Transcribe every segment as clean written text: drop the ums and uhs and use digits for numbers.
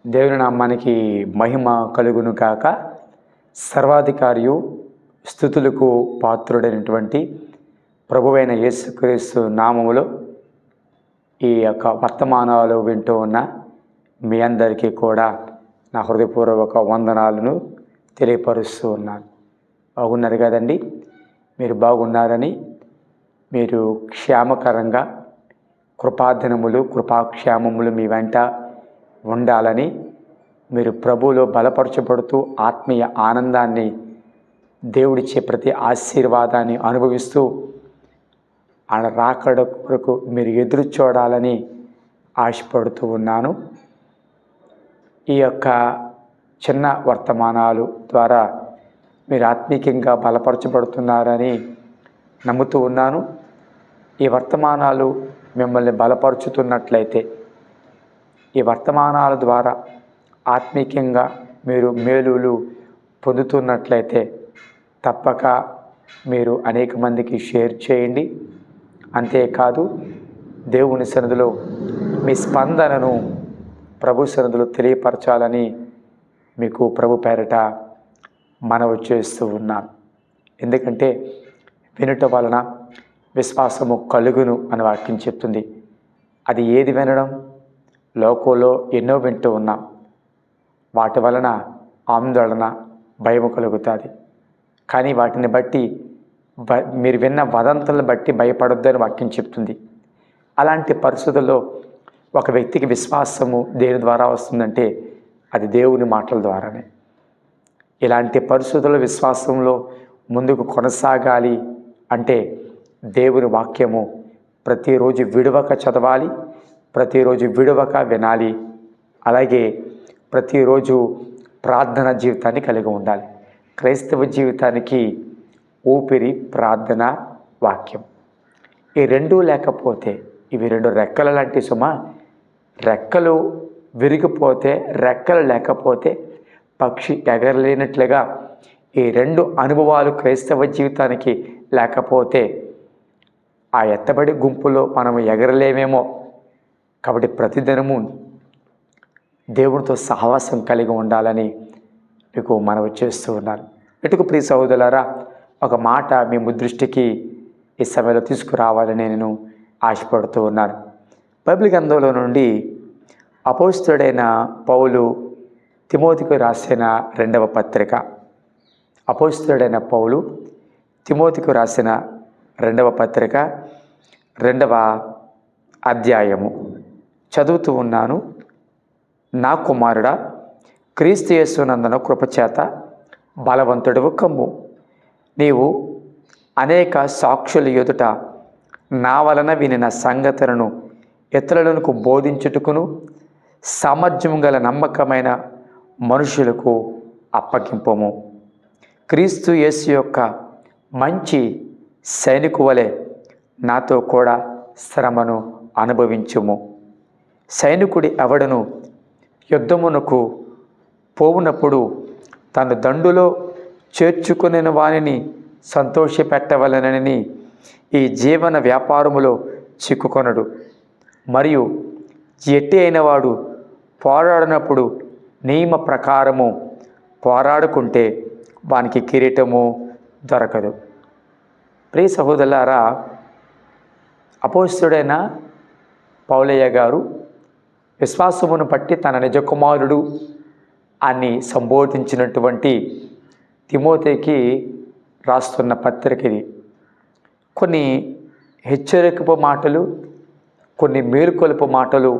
దేవుని నామానికి మహిమ కలుగును కాక. సర్వాధికారియు స్తుతులకు పాత్రుడైనటువంటి ప్రభువైన యేసుక్రీస్తు నామములో ఈ యొక్క వర్తమానాలు వింటూ ఉన్న మీ అందరికీ కూడా నా హృదయపూర్వక వందనాలను తెలియపరుస్తూ ఉన్నాను. బాగున్నారు కదండి? మీరు బాగున్నారని, మీరు క్షేమకరంగా కృపాదినములు కృపాక్షేమములు మీ వెంట ఉండాలని, మీరు ప్రభువులో బలపరచబడుతూ ఆత్మీయ ఆనందాన్ని, దేవుడిచ్చే ప్రతి ఆశీర్వాదాన్ని అనుభవిస్తూ ఆయన రాకడ కొరకు మీరు ఎదురు చూడాలని ఆశపడుతూ ఉన్నాను. ఈ యొక్క చిన్న వర్తమానాలు ద్వారా మీరు ఆత్మీయంగా బలపరచబడుతున్నారని నమ్ముతూ ఉన్నాను. ఈ వర్తమానాలు మిమ్మల్ని బలపరుచుతున్నట్లయితే, ఈ వర్తమానాల ద్వారా ఆత్మీయంగా మీరు మేలులు పొందుతున్నట్లయితే తప్పక మీరు అనేక మందికి షేర్ చేయండి. అంతేకాదు, దేవుని సన్నిధిలో మీ స్పందనను ప్రభు సన్నిధిలో తెలియపరచాలని మీకు ప్రభు పేరట మనవి చేస్తూ ఉన్నాను. ఎందుకంటే వినుట వలన విశ్వాసము కలుగును అని వాక్యం చెప్తుంది. అది ఏది వినడం? లోకంలో ఎన్నో వింటూ ఉన్నాం. వాటి వలన ఆందోళన, భయం కలుగుతుంది. కానీ వాటిని బట్టి మీరు విన్న వదంతులను బట్టి భయపడొద్దని వాక్యం చెప్తుంది. అలాంటి పరిస్థితుల్లో ఒక వ్యక్తికి విశ్వాసము దేని ద్వారా వస్తుందంటే అది దేవుని మాటల ద్వారానే. ఇలాంటి పరిస్థితుల్లో విశ్వాసంలో ముందుకు కొనసాగాలి అంటే దేవుని వాక్యము ప్రతిరోజు విడవక చదవాలి, ప్రతిరోజు విడవక వినాలి. అలాగే ప్రతిరోజు ప్రార్థన జీవితాన్ని కలిగి ఉండాలి. క్రైస్తవ జీవితానికి ఊపిరి ప్రార్థన, వాక్యం. ఈ రెండూ లేకపోతే, ఇవి రెండు రెక్కల లాంటి సుమ, రెక్కలు విరిగిపోతే, రెక్కలు లేకపోతే పక్షి ఎగరలేనట్లుగా ఈ రెండు అనుభవాలు క్రైస్తవ జీవితానికి లేకపోతే ఆ ఎత్తబడి గుంపులో మనం ఎగరలేమేమో. కాబట్టి ప్రతిదినము దేవునితో సహవాసం కలిగి ఉండాలని మీకు మనవి చేస్తూ ఉన్నాను. ఇటుకు ప్రియ సహోదరులారా, ఒక మాట మీ దృష్టికి ఈ సమయంలో తీసుకురావాలని నేను ఆశపడుతూ ఉన్నాను. బైబిల్ గ్రంథంలో నుండి అపోస్తలుడైన పౌలు తిమోతికి రాసిన 2వ పత్రిక. అపోస్తలుడైన పౌలు తిమోతికి రాసిన 2వ పత్రిక 2వ అధ్యాయము చదువుతూ ఉన్నాను. నా కుమారుడా, క్రీస్తు యేసునందున కృపచేత బలవంతుడవు కమ్ము. నీవు అనేక సాక్షుల ఎదుట నా వలన వినిన సంగతులను ఇతరులకు బోధించుటకును సామర్థ్యం గల నమ్మకమైన మనుషులకు అప్పగింపము. క్రీస్తు యేసు యొక్క మంచి సైనికు వలె నాతో కూడా శ్రమను అనుభవించుము. సైనికుడి ఎవడను యుద్ధమునకు పోవునప్పుడు తన దండులో చేర్చుకునే వానిని సంతోషపెట్టవలనని ఈ జీవన వ్యాపారములో చిక్కుకొనడు. మరియు ఎట్టి అయిన వాడు పోరాడినప్పుడు నియమ ప్రకారము పోరాడుకుంటే వానికి కిరీటము దొరకదు. ప్రియ సహోదరులారా, అపోస్తలుడైన పౌలయ్య గారు విశ్వాసమును బట్టి తన నిజ కుమారుడు అని సంబోధించినటువంటి తిమోతికి రాస్తున్న పత్రిక ఇది. కొన్ని హెచ్చరికపు మాటలు, కొన్ని మేలుకొలుపు మాటలు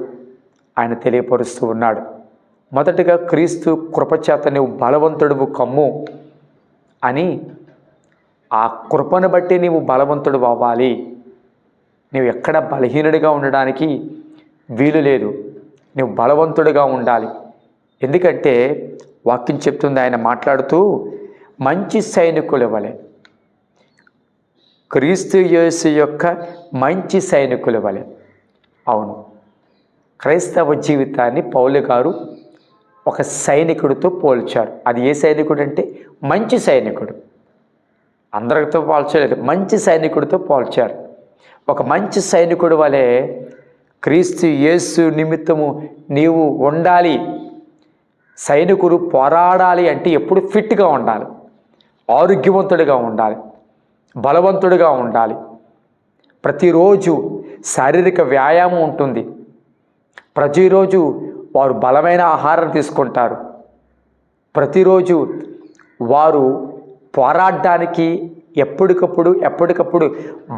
ఆయన తెలియపరుస్తూ ఉన్నాడు. మొదటగా క్రీస్తు కృపచేత నీవు బలవంతుడువు కమ్ము అని, ఆ కృపను బట్టి నీవు బలవంతుడు అవ్వాలి. నీవు ఎక్కడ బలహీనుడిగా ఉండడానికి వీలు లేదు. నువ్వు బలవంతుడిగా ఉండాలి. ఎందుకంటే వాక్యం చెప్తుంది, ఆయన మాట్లాడుతూ మంచి సైనికుల వలె, క్రీస్తు యేసు యొక్క మంచి సైనికుల వలె. అవును, క్రైస్తవ జీవితాన్ని పౌలు గారు ఒక సైనికుడితో పోల్చారు. అది ఏ సైనికుడు అంటే మంచి సైనికుడు. అందరితో పోల్చలేదు, మంచి సైనికుడితో పోల్చారు. ఒక మంచి సైనికుడు వలె క్రీస్తు యేసు నిమిత్తము నీవు ఉండాలి. సైనికుడు పోరాడాలి అంటే ఎప్పుడు ఫిట్గా ఉండాలి, ఆరోగ్యవంతుడిగా ఉండాలి, బలవంతుడిగా ఉండాలి. ప్రతిరోజు శారీరక వ్యాయామం ఉంటుంది. ప్రతిరోజు వారు బలమైన ఆహారం తీసుకుంటారు. ప్రతిరోజు వారు పోరాడడానికి ఎప్పటికప్పుడు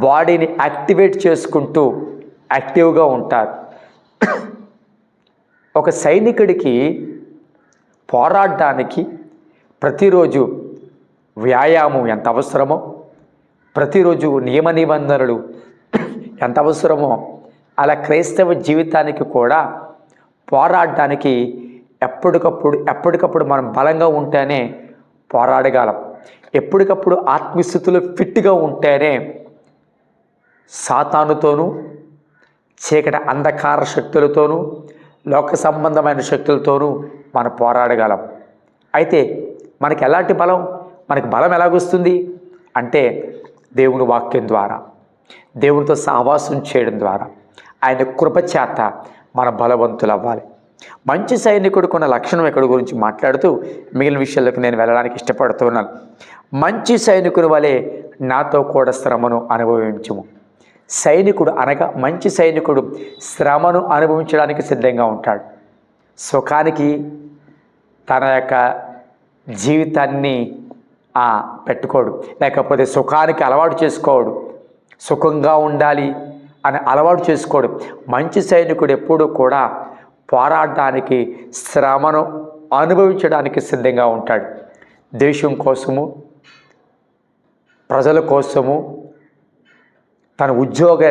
బాడీని యాక్టివేట్ చేసుకుంటూ యాక్టివ్గా ఉంటారు. ఒక సైనికుడికి పోరాడడానికి ప్రతిరోజు వ్యాయామం ఎంత అవసరమో, ప్రతిరోజు నియమ నిబంధనలు ఎంత అవసరమో, అలా క్రైస్తవ జీవితానికి కూడా పోరాడడానికి ఎప్పటికప్పుడు మనం బలంగా ఉంటేనే పోరాడగలం. ఎప్పటికప్పుడు ఆత్మస్థితిలో ఫిట్గా ఉంటేనే సాతానుతోనూ, చీకటి అంధకార శక్తులతోనూ, లోక సంబంధమైన శక్తులతోనూ మనం పోరాడగలం. అయితే మనకి ఎలాంటి బలం, మనకి బలం ఎలాగొస్తుంది అంటే దేవుని వాక్యం ద్వారా, దేవునితో సహవాసం చేయడం ద్వారా, ఆయన కృప చేత మన బలవంతులు అవ్వాలి. మంచి సైనికుడికి ఉన్న లక్షణం ఎక్కడి గురించి మాట్లాడుతూ మిగిలిన విషయాలకు నేను వెళ్ళడానికి ఇష్టపడుతున్నాను. మంచి సైనికుని వలె నాతో కూడా శ్రమను అనుభవించము. సైనికుడు అనగా మంచి సైనికుడు శ్రమను అనుభవించడానికి సిద్ధంగా ఉంటాడు. సుఖానికి తన యొక్క జీవితాన్ని పెట్టుకోడు, లేకపోతే సుఖానికి అలవాటు చేసుకోడు, సుఖంగా ఉండాలి అని అలవాటు చేసుకోడు. మంచి సైనికుడు ఎప్పుడూ కూడా పోరాడడానికి, శ్రమను అనుభవించడానికి సిద్ధంగా ఉంటాడు. దేశం కోసము, ప్రజల కోసము, తన ఉద్యోగ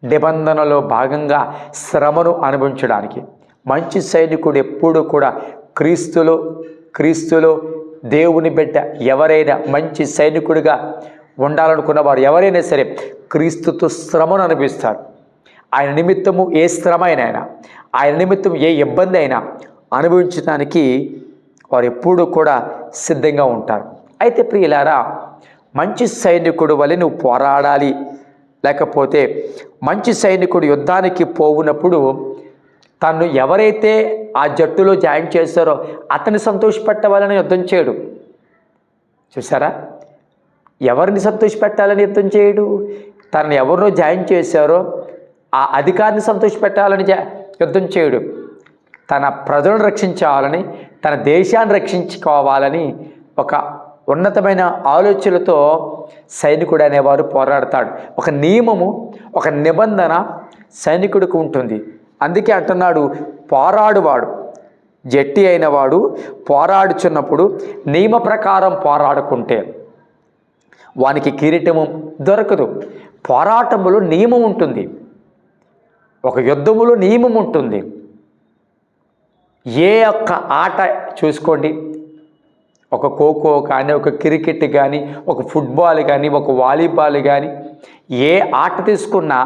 నిబంధనలో భాగంగా శ్రమను అనుభవించడానికి మంచి సైనికుడు ఎప్పుడూ కూడా క్రీస్తులో దేవుని బిడ్డ ఎవరైనా మంచి సైనికుడిగా ఉండాలనుకున్న వారు ఎవరైనా సరే క్రీస్తుతో శ్రమను అనుభవిస్తారు. ఆయన నిమిత్తము ఏ శ్రమ అయినా, ఆయన నిమిత్తం ఏ ఇబ్బంది అయినా అనుభవించడానికి వారు ఎప్పుడూ కూడా సిద్ధంగా ఉంటారు. అయితే ప్రియులారా, మంచి సైనికుడు వలె నువ్వు పోరాడాలి. లేకపోతే మంచి సైనికుడు యుద్ధానికి పోవునప్పుడు తను ఎవరైతే ఆ జట్టులో జాయిన్ చేస్తారో అతన్ని సంతోషపెట్టవాలని యుద్ధం చేయడు. చూసారా, ఎవరిని సంతోషపెట్టాలని యుద్ధం చేయడు. తనని ఎవరినో జాయిన్ చేశారో ఆ అధికారిని సంతోషపెట్టాలని యుద్ధం చేయడు. తన ప్రజలను రక్షించాలని, తన దేశాన్ని రక్షించుకోవాలని ఒక ఉన్నతమైన ఆలోచనలతో సైనికుడు అనేవారు పోరాడతాడు. ఒక నియమము, ఒక నిబంధన సైనికుడికి ఉంటుంది. అందుకే అంటున్నాడు, పోరాడువాడు, జట్టి అయిన వాడు పోరాడుచున్నప్పుడు నియమ ప్రకారం పోరాడుకుంటే వానికి కిరీటము దొరకదు. పోరాటములో నియమం ఉంటుంది, ఒక యుద్ధములో నియమం ఉంటుంది. ఏ ఒక్క ఆట చూసుకోండి, ఒక ఖోఖో కానీ, ఒక క్రికెట్ కానీ, ఒక ఫుట్బాల్ కానీ, ఒక వాలీబాల్ కానీ, ఏ ఆట తీసుకున్నా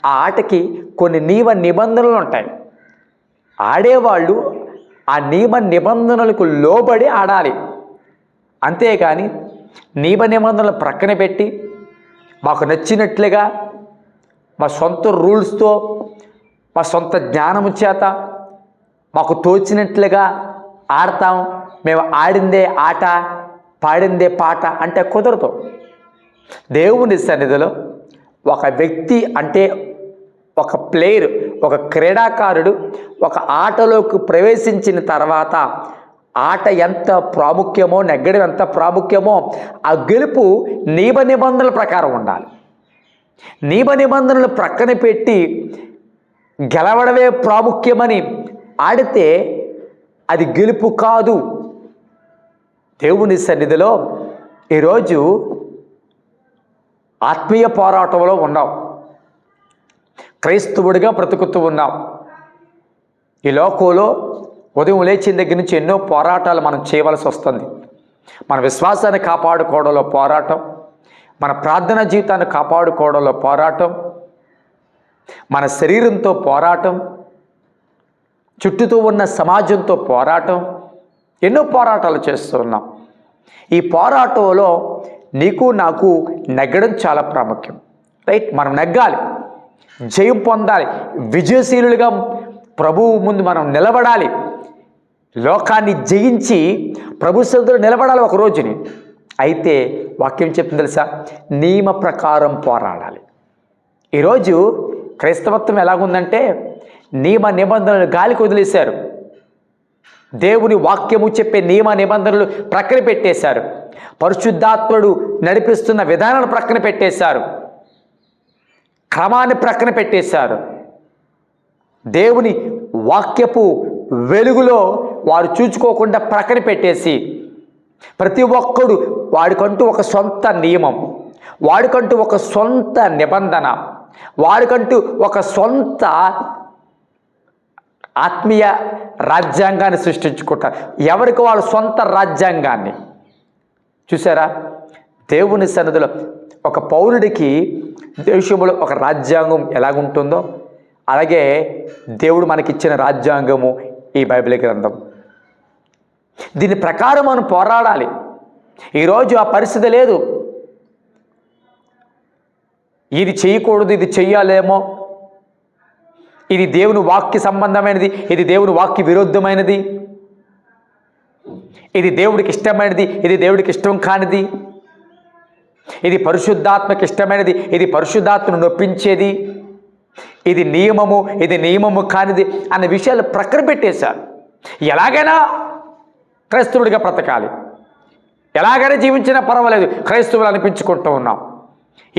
ఆ ఆటకి కొన్ని నియమ నిబంధనలు ఉంటాయి. ఆడేవాళ్ళు ఆ నియమ నిబంధనలకు లోబడి ఆడాలి. అంతేకాని నియమ నిబంధనలు ప్రక్కన పెట్టి మాకు నచ్చినట్లుగా మా సొంత రూల్స్తో, మా సొంత జ్ఞానము చేత మాకు తోచినట్లుగా ఆడతాం, మేము ఆడిందే ఆట, పాడిందే పాట అంటే కుదరదు. దేవుని సన్నిధిలో ఒక వ్యక్తి అంటే ఒక ప్లేయర్, ఒక క్రీడాకారుడు ఒక ఆటలోకి ప్రవేశించిన తర్వాత ఆట ఎంత ప్రాముఖ్యమో, నెగ్గడం ఎంత ప్రాముఖ్యమో ఆ గెలుపు నియమ నిబంధనల ప్రకారం ఉండాలి. నియమ నిబంధనలు ప్రక్కన పెట్టి గెలవడమే ప్రాముఖ్యమని ఆడితే అది గెలుపు కాదు. దేవుని సన్నిధిలో ఈరోజు ఆత్మీయ పోరాటంలో ఉన్నాం, క్రైస్తవుడిగా బ్రతుకుతూ ఉన్నాం. ఈ లోకంలో ఉదయం లేచిన దగ్గర నుంచి ఎన్నో పోరాటాలు మనం చేయవలసి వస్తుంది. మన విశ్వాసాన్ని కాపాడుకోవడంలో పోరాటం, మన ప్రార్థనా జీవితాన్ని కాపాడుకోవడంలో పోరాటం, మన శరీరంతో పోరాటం, చుట్టూతో ఉన్న సమాజంతో పోరాటం, ఎన్నో పోరాటాలు చేస్తూ ఉన్నాం. ఈ పోరాటంలో నీకు నాకు నెగ్గడం చాలా ప్రాముఖ్యం. రైట్, మనం నెగ్గాలి, జయం పొందాలి, విజయశీలులుగా ప్రభువు ముందు మనం నిలబడాలి. లోకాన్ని జయించి ప్రభు సన్నిధిలో నిలబడాలి ఒక రోజుని. అయితే వాక్యం చెప్తుంది తెలుసా, నియమ ప్రకారం పోరాడాలి. ఈరోజు క్రైస్తవత్వం ఎలాగుందంటే నియమ నిబంధనలు గాలికి వదిలేశారు. దేవుని వాక్యము చెప్పే నియమ నిబంధనలు ప్రక్కన పెట్టేశారు. పరిశుద్ధాత్ముడు నడిపిస్తున్న విధానాలు ప్రక్కన పెట్టేశారు. క్రమాన్ని ప్రక్కన పెట్టేశారు. దేవుని వాక్యపు వెలుగులో వారు చూచుకోకుండా ప్రక్కన పెట్టేసి ప్రతి ఒక్కడు వాడికంటూ ఒక సొంత నియమం, వాడికంటూ ఒక సొంత నిబంధన, వాడికంటూ ఒక సొంత ఆత్మీయ రాజ్యాంగాన్ని సృష్టించుకుంటారు. ఎవరికి వాళ్ళు సొంత రాజ్యాంగాన్ని. చూసారా, దేవుని సన్నిధిలో ఒక పౌరుడికి దేశంలో ఒక రాజ్యాంగం ఎలాగుంటుందో అలాగే దేవుడు మనకిచ్చిన రాజ్యాంగము ఈ బైబిల్ గ్రంథం. దీని ప్రకారం మనం పోరాడాలి. ఈరోజు ఆ పరిస్థితి లేదు. ఇది చేయకూడదు, ఇది చెయ్యాలేమో, ఇది దేవుని వాక్య సంబంధమైనది, ఇది దేవుని వాక్య విరుద్ధమైనది, ఇది దేవుడికి ఇష్టమైనది, ఇది దేవుడికి ఇష్టం కానిది, ఇది పరిశుద్ధాత్మకి ఇష్టమైనది, ఇది పరిశుద్ధాత్మను నొప్పించేది, ఇది నియమము, ఇది నియమము కానిది అన్న విషయాలు ప్రక్కన పెట్టేశారు. ఎలాగైనా క్రైస్తవుడిగా బ్రతకాలి, ఎలాగైనా జీవించినా పర్వాలేదు, క్రైస్తవులు అనిపించుకుంటూ ఉన్నాం.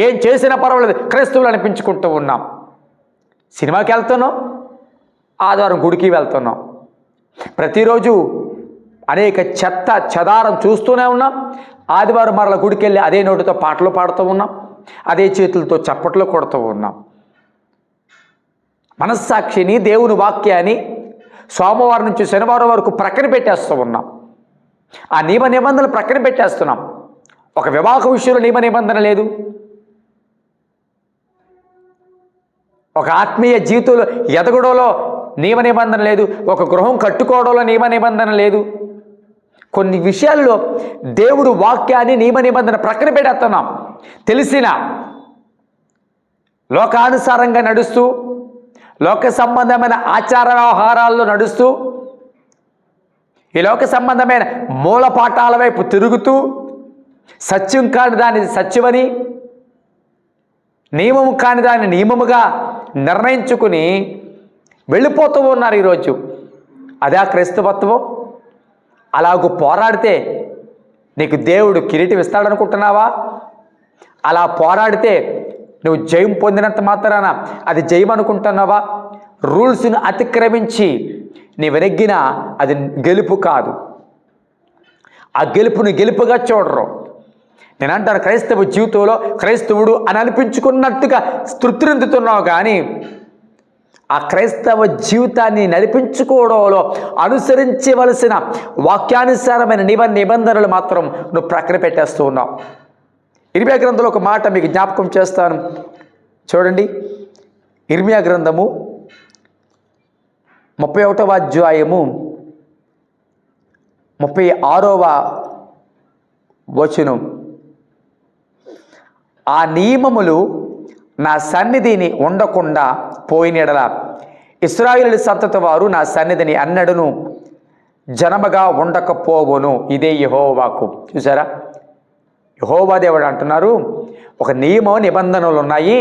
ఏం చేసినా పర్వాలేదు, క్రైస్తవులు అనిపించుకుంటూ ఉన్నాం. సినిమాకి వెళ్తున్నాం, ఆదివారం గుడికి వెళ్తున్నాం, ప్రతిరోజు అనేక చెత్త చెదారం చూస్తూనే ఉన్నాం. ఆదివారం మరల గుడికి వెళ్ళి అదే నోటితో పాటలు పాడుతూ ఉన్నాం, అదే చేతులతో చప్పట్లు కొడుతూ ఉన్నాం. మనస్సాక్షిని, దేవుని వాక్యాన్ని సోమవారం నుంచి శనివారం వరకు ప్రక్కన పెట్టేస్తూ ఉన్నాం. ఆ నియమ నిబంధనలు ప్రక్కన పెట్టేస్తున్నాం. ఒక వివాహ విషయంలో నియమ నిబంధన లేదు, ఒక ఆత్మీయ జీవితంలో ఎదగడంలో నియమ నిబంధన లేదు, ఒక గృహం కట్టుకోవడంలో నియమ నిబంధన లేదు. కొన్ని విషయాల్లో దేవుడు వాక్యాన్ని నియమ నిబంధన ప్రక్కన పెట్టేస్తున్నాం. తెలిసిన లోకానుసారంగా నడుస్తూ, లోక సంబంధమైన ఆచార వ్యవహారాల్లో నడుస్తూ, ఈ లోక సంబంధమైన మూలపాఠాల వైపు తిరుగుతూ, సత్యం కాని దాన్ని సత్యమని, నియమము కాని దాన్ని నియమముగా నిర్ణయించుకుని వెళ్ళిపోతూ ఉన్నారు ఈరోజు. అదే క్రైస్తవత్వం. అలాగూ పోరాడితే నీకు దేవుడు కిరీటం ఇస్తాడనుకుంటున్నావా? అలా పోరాడితే నువ్వు జయం పొందినంత మాత్రాన అది జయం అనుకుంటున్నావా? రూల్స్ను అతిక్రమించి నీ వెనగ్గిన అది గెలుపు కాదు. ఆ గెలుపుని గెలుపుగా చూడరు. నేను అంటాను, క్రైస్తవ జీవితంలో క్రైస్తవుడు అని అనిపించుకున్నట్టుగా తృప్తినిందుతున్నావు, కానీ ఆ క్రైస్తవ జీవితాన్ని నడిపించుకోవడంలో అనుసరించవలసిన వాక్యానుసారమైన నిబంధనలు మాత్రం నువ్వు ప్రక్కన పెట్టేస్తూ ఉన్నావు. ఇర్మియా గ్రంథంలో ఒక మాట మీకు జ్ఞాపకం చేస్తాను, చూడండి. ఇర్మియా గ్రంథము 31వ అధ్యాయము 36వ వచనం. ఆ నియమములు నా సన్నిధిని ఉండకుండా పోయిన యెడల ఇశ్రాయేలు సంతతి వారు నా సన్నిధిని అన్నడును జనముగా ఉండకపోవును. ఇదే యెహోవాకు. చూసారా, యెహోవా దేవుడు అంటున్నారు, ఒక నియమ నిబంధనలు ఉన్నాయి.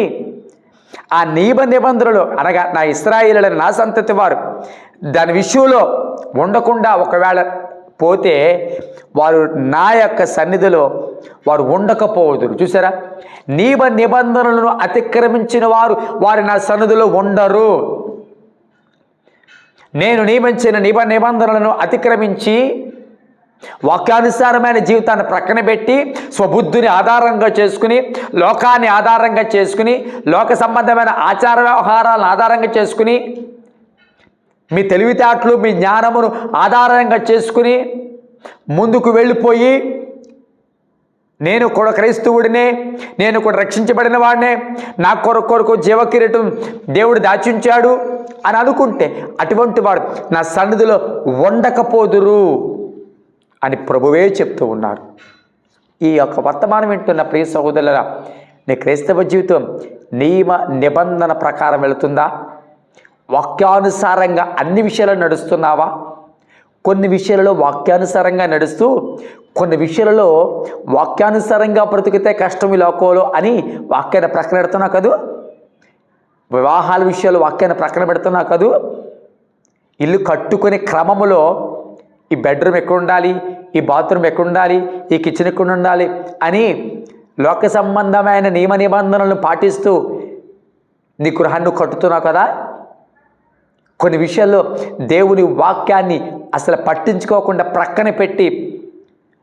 ఆ నియమ నిబంధనలు అనగా నా ఇశ్రాయేలులైన నా సంతతి వారు దాని విషయంలో ఉండకుండా ఒకవేళ పోతే వారు నా యొక్క సన్నిధిలో వారు ఉండకపోదురు. చూసారా, నియమ నిబంధనలను అతిక్రమించిన వారు నా సన్నిధిలో ఉండరు. నేను నియమించిన నిబంధనలను అతిక్రమించి వాక్యానుసారమైన జీవితాన్ని ప్రక్కన పెట్టి స్వబుద్ధిని ఆధారంగా చేసుకుని, లోకాన్ని ఆధారంగా చేసుకుని, లోక సంబంధమైన ఆచార వ్యవహారాలను ఆధారంగా చేసుకుని, మీ తెలివితేటలు మీ జ్ఞానమును ఆధారంగా చేసుకుని ముందుకు వెళ్ళిపోయి, నేను కూడా క్రైస్తవుడినే, నేను కూడా రక్షించబడిన వాడినే, నా కొరకు జీవకిరీటం దేవుడు దాచించాడు అని అనుకుంటే అటువంటి వాడు నా సన్నిధిలో ఉండకపోదురు అని ప్రభువే చెప్తూ ఉన్నారు. ఈ యొక్క వర్తమానం వింటున్న ప్రియ సహోదరులారా, నీ క్రైస్తవ జీవితం నియమ నిబంధన ప్రకారం వెళుతుందా? వాక్యానుసారంగా అన్ని విషయాలు నడుస్తున్నావా? కొన్ని విషయాలలో వాక్యానుసారంగా నడుస్తూ కొన్ని విషయాలలో వాక్యానుసారంగా బ్రతికితే కష్టం ఈ లోకంలో అని వాక్యాన్ని ప్రక్కన పెడుతున్నా కదూ. వివాహాల విషయాలు వాక్యాన్ని ప్రక్కన పెడుతున్నా కదూ. ఇల్లు కట్టుకునే క్రమములో ఈ బెడ్రూమ్ ఎక్కడ ఉండాలి, ఈ బాత్రూమ్ ఎక్కడ ఉండాలి, ఈ కిచెన్ ఎక్కడ ఉండాలి అని లోక సంబంధమైన నియమ నిబంధనలను పాటిస్తూ నీ గృహాన్ని కట్టుతున్నావు కదా. కొన్ని విషయాల్లో దేవుని వాక్యాన్ని అసలు పట్టించుకోకుండా ప్రక్కన పెట్టి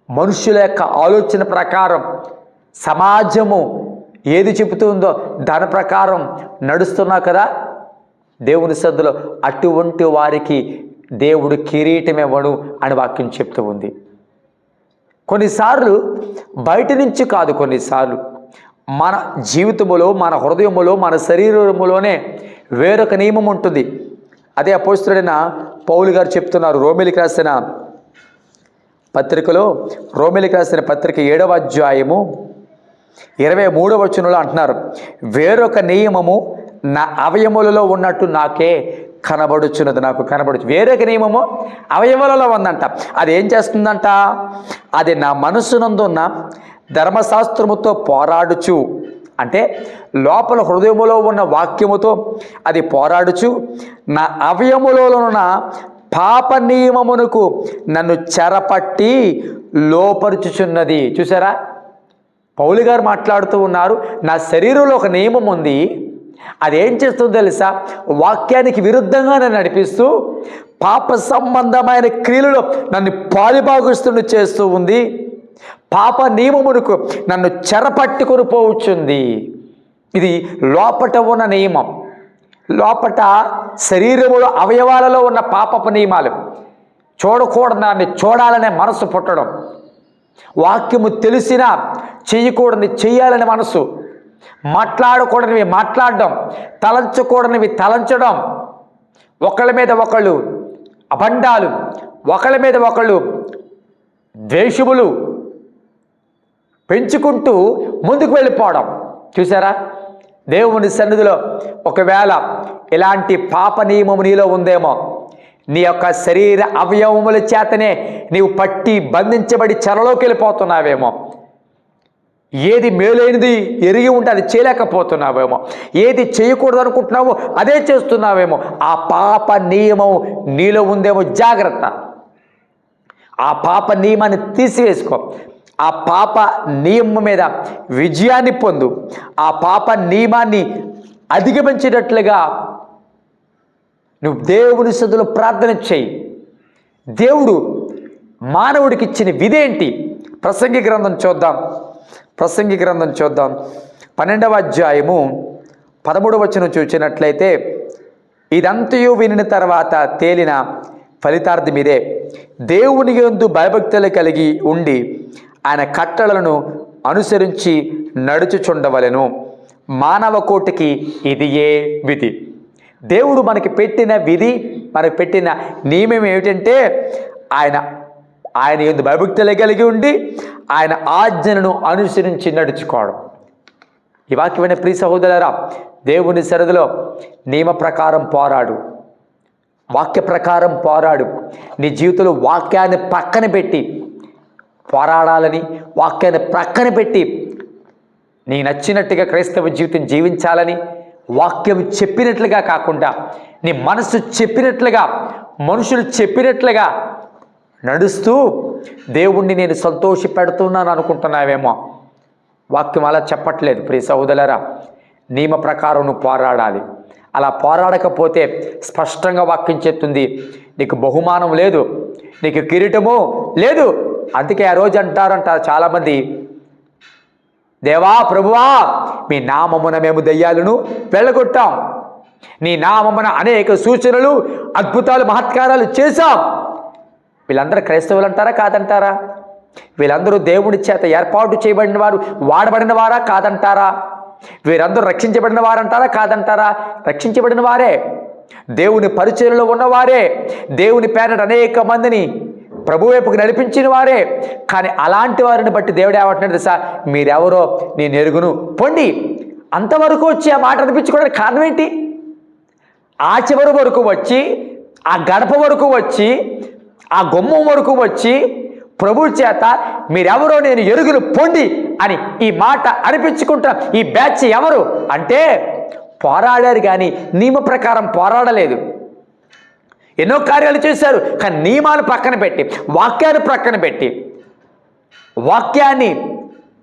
మనుషుల యొక్క ఆలోచన ప్రకారం సమాజము ఏది చెబుతుందో దాని ప్రకారం నడుస్తున్నావు కదా. దేవుని సన్నిధిలో అటువంటి వారికి దేవుడు కిరీటం ఇవ్వడు అని వాక్యం చెప్తూ ఉంది. కొన్నిసార్లు బయట నుంచి కాదు, కొన్నిసార్లు మన జీవితంలో, మన హృదయములో, మన శరీరములోనే వేరొక నియమం ఉంటుంది. అదే అపోస్తలుడైన పౌలు గారు చెప్తున్నారు రోమీయులకు రాసిన పత్రికలో, రోమీయులకు రాసిన పత్రిక 7వ అధ్యాయము 23వ వచనంలో అంటున్నారు, వేరొక నియమము నా అవయములలో ఉన్నట్టు నాకే కనబడుచున్నది, నాకు కనబడుచు. వేరొక నియమము అవయవాలలో ఉందంట. అది ఏం చేస్తుందంట? అది నా మనస్సునందున్న ధర్మశాస్త్రముతో పోరాడుచు, అంటే లోపల హృదయములో ఉన్న వాక్యముతో అది పోరాడుచు నా అవయములో ఉన్న పాప నియమమునకు నన్ను చెరపట్టి లోపరుచుచున్నది. చూసారా, పౌలు గారు మాట్లాడుతూ ఉన్నారు, నా శరీరంలో ఒక నియమం ఉంది, అదేం చేస్తుందో తెలుసా? వాక్యానికి విరుద్ధంగా నన్ను నడిపిస్తూ పాప సంబంధమైన క్రియలలో నన్ను పాలిభాగస్తుని చేస్తూ ఉంది. పాప నియమమునకు నన్ను చెరపట్టుకొని పోవచ్చుంది. ఇది లోపట ఉన్న నియమం, లోపట శరీరములో అవయవాలలో ఉన్న పాపపు నియమాలు. చూడకూడదు దాన్ని చూడాలనే మనసు పుట్టడం, వాక్యము తెలిసినా చెయ్యకూడని చెయ్యాలనే మనసు, మాట్లాడకూడనివి మాట్లాడడం, తలంచకూడనివి తలంచడం, ఒకళ్ళ మీద ఒకళ్ళు అబండాలు, ఒకళ్ళ మీద ఒకళ్ళు ద్వేషములు పెంచుకుంటూ ముందుకు వెళ్ళిపోవడం. చూసారా, దేవుని సన్నిధిలో ఒకవేళ ఇలాంటి పాప నియమము నీలో ఉందేమో, నీ యొక్క శరీర అవయవముల చేతనే నీవు పట్టి బంధించబడి చెరలోకి వెళ్ళిపోతున్నావేమో, ఏది మేలైనది ఎరిగి ఉంటే అది చేయలేకపోతున్నావేమో, ఏది చేయకూడదు అనుకుంటున్నావో అదే చేస్తున్నావేమో, ఆ పాప నియమం నీలో ఉందేమో. జాగ్రత్త, ఆ పాప నియమాన్ని తీసివేసుకో. ఆ పాప నియమం మీద విజయాన్ని పొందు. ఆ పాప నియమాన్ని అధిగమించేటట్లుగా నువ్వు దేవుని సన్నిధిలో ప్రార్థన చేయి. దేవుడు మానవుడికి ఇచ్చిన విధేంటి? ప్రసంగి గ్రంథం చూద్దాం, ప్రసంగి గ్రంథం చూద్దాం 12వ అధ్యాయము 13వ వచనం చూసినట్లయితే, ఇదంతయు వినిన తర్వాత తేలిన ఫలితార్థం ఇదే, దేవుని యందు భయభక్తులు కలిగి ఉండి ఆయన కట్టడలను అనుసరించి నడుచుచుండవలెను. మానవ కోటికి ఇది ఏ విధి. దేవుడు మనకి పెట్టిన విధి, మనకు పెట్టిన నియమం ఏమిటంటే ఆయన యందు భయభక్తులు కలిగి ఉండి ఆయన ఆజ్ఞలను అనుసరించి నడుచుకోవడం. ఈ వాక్యమైన ప్రియ సహోదరులారా, దేవుని సన్నిధిలో నియమ ప్రకారం పోరాడు, వాక్య ప్రకారం పోరాడు. నీ జీవితంలో వాక్యాన్ని పక్కన పెట్టి పోరాడాలని, వాక్యాన్ని ప్రక్కన పెట్టి నీ నచ్చినట్టుగా క్రైస్తవ జీవితం జీవించాలని, వాక్యం చెప్పినట్లుగా కాకుండా నీ మనసు చెప్పినట్లుగా, మనుషులు చెప్పినట్లుగా నడుస్తూ దేవుణ్ణి నేను సంతోష పెడుతున్నాను అనుకుంటున్నావేమో. వాక్యం అలా చెప్పట్లేదు ప్రియ సహోదరులారా. నియమ ప్రకారం నువ్వు పోరాడాలి. అలా పోరాడకపోతే స్పష్టంగా వాక్యం చెప్తుంది, నీకు బహుమానం లేదు, నీకు కిరీటము లేదు. అందుకే ఆ రోజు అంటారంటారు చాలామంది, దేవా ప్రభువా మీ నామమున మేము దయ్యాలను వెళ్ళగొట్టాం, నీ నామమున అనేక సూచనలు అద్భుతాలు మహత్కారాలు చేశాం. వీళ్ళందరూ క్రైస్తవులు అంటారా కాదంటారా? వీళ్ళందరూ దేవుని చేత ఏర్పాటు చేయబడిన వారు, వాడబడిన వారా కాదంటారా? వీరందరూ రక్షించబడిన వారంటారా కాదంటారా? రక్షించబడిన వారే, దేవుని పరిచయంలో ఉన్నవారే, దేవుని పేరట అనేక మందిని ప్రభు వైపుకి నడిపించిన వారే. కానీ అలాంటి వారిని బట్టి దేవుడు ఏమంటున్నాడు తెలుసా? మీరెవరో నేను ఎరుగును, పొండి. అంతవరకు వచ్చి ఆ మాట అనిపించుకోవడానికి కారణం ఏంటి? ఆ చివరి వరకు వచ్చి, ఆ గడప వరకు వచ్చి, ఆ గుమ్మం వరకు వచ్చి ప్రభు చేత మీరెవరో నేను ఎరుగులు పొంది అని ఈ మాట అనిపించుకుంటా ఈ బ్యాచ్ ఎవరు అంటే పోరాడారు, కానీ నియమ ప్రకారం పోరాడలేదు. ఎన్నో కార్యాలు చేశారు, కానీ నియమాలు పక్కన పెట్టి, వాక్యాన్ని ప్రక్కన పెట్టి, వాక్యాన్ని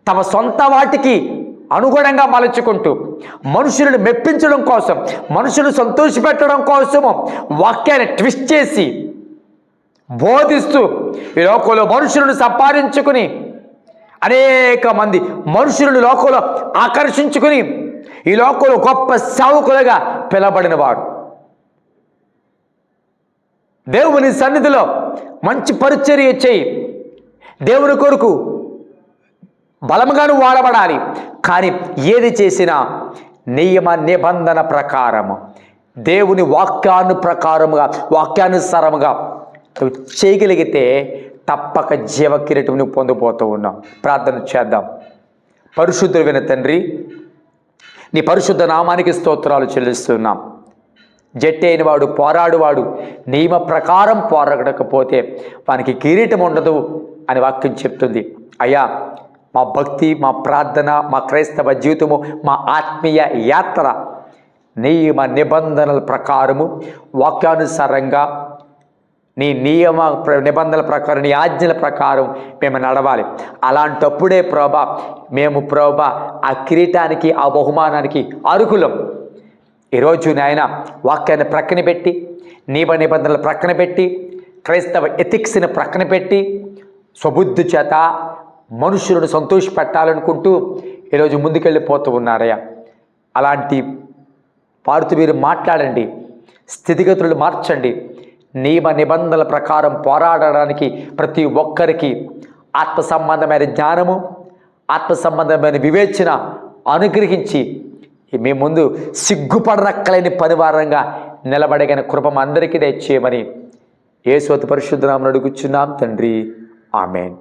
తమ సొంత వాటికి అనుగుణంగా మలుచుకుంటూ, మనుషులను మెప్పించడం కోసం, మనుషులను సంతోషపెట్టడం కోసము వాక్యాన్ని ట్విస్ట్ చేసి బోధిస్తూ ఈ లోకంలో మనుషులను సంపాదించుకుని, అనేక మంది మనుషులను లోకంలో ఆకర్షించుకుని ఈ లోకంలో గొప్ప సేవకులుగా పిలబడిన వాడు. దేవుని సన్నిధిలో మంచి పరిచర్య చేయి, దేవుని కొరకు బలముగాను వాడబడాలి. కానీ ఏది చేసినా నియమ నిబంధన ప్రకారము, దేవుని వాక్యానుసారముగా నువ్వు చేయగలిగితే తప్పక జీవ కిరీటం నువ్వు పొందబోతూ ఉన్నావు. ప్రార్థన చేద్దాం. పరిశుద్ధుడైన తండ్రి, నీ పరిశుద్ధ నామానికి స్తోత్రాలు చెల్లిస్తున్నాం. జట్టి అయిన వాడు, పోరాడువాడు నియమ ప్రకారం పోరాడకపోతే వానికి కిరీటం ఉండదు అని వాక్యం చెప్తుంది. అయ్యా, మా భక్తి, మా ప్రార్థన, మా క్రైస్తవ జీవితము, మా ఆత్మీయ యాత్ర నియమ నిబంధనల ప్రకారము, వాక్యానుసారంగా, నీ నియమ నిబంధనల ప్రకారం, నీ ఆజ్ఞల ప్రకారం మేము నడవాలి. అలాంటప్పుడే ప్రభా మేము ప్రభా ఆ కిరీటానికి, ఆ బహుమానానికి అర్హులం. ఈరోజు నాయన వాక్యాన్ని ప్రక్కన పెట్టి, నియమ నిబంధనలు ప్రక్కన పెట్టి, క్రైస్తవ ఎథిక్స్ని ప్రక్కన పెట్టి, స్వబుద్ధి చేత మనుషులను సంతోషపెట్టాలనుకుంటూ ఈరోజు ముందుకెళ్ళిపోతూ ఉన్నారయ్యా. అలాంటి వారితో మీరు మాట్లాడండి, స్థితిగతులు మార్చండి. నియమ నిబంధనల ప్రకారం పోరాడడానికి ప్రతి ఒక్కరికి ఆత్మ సంబంధమైన జ్ఞానము, ఆత్మ సంబంధమైన వివేచన అనుగ్రహించి మీ ముందు సిగ్గుపడనక్కలేని పనివారంగా నిలబడగిన కృప అందరికీ దయచేయమని యేసు పరిశుద్ధ నామమున అడుగుచున్నాం తండ్రి. ఆమేన్.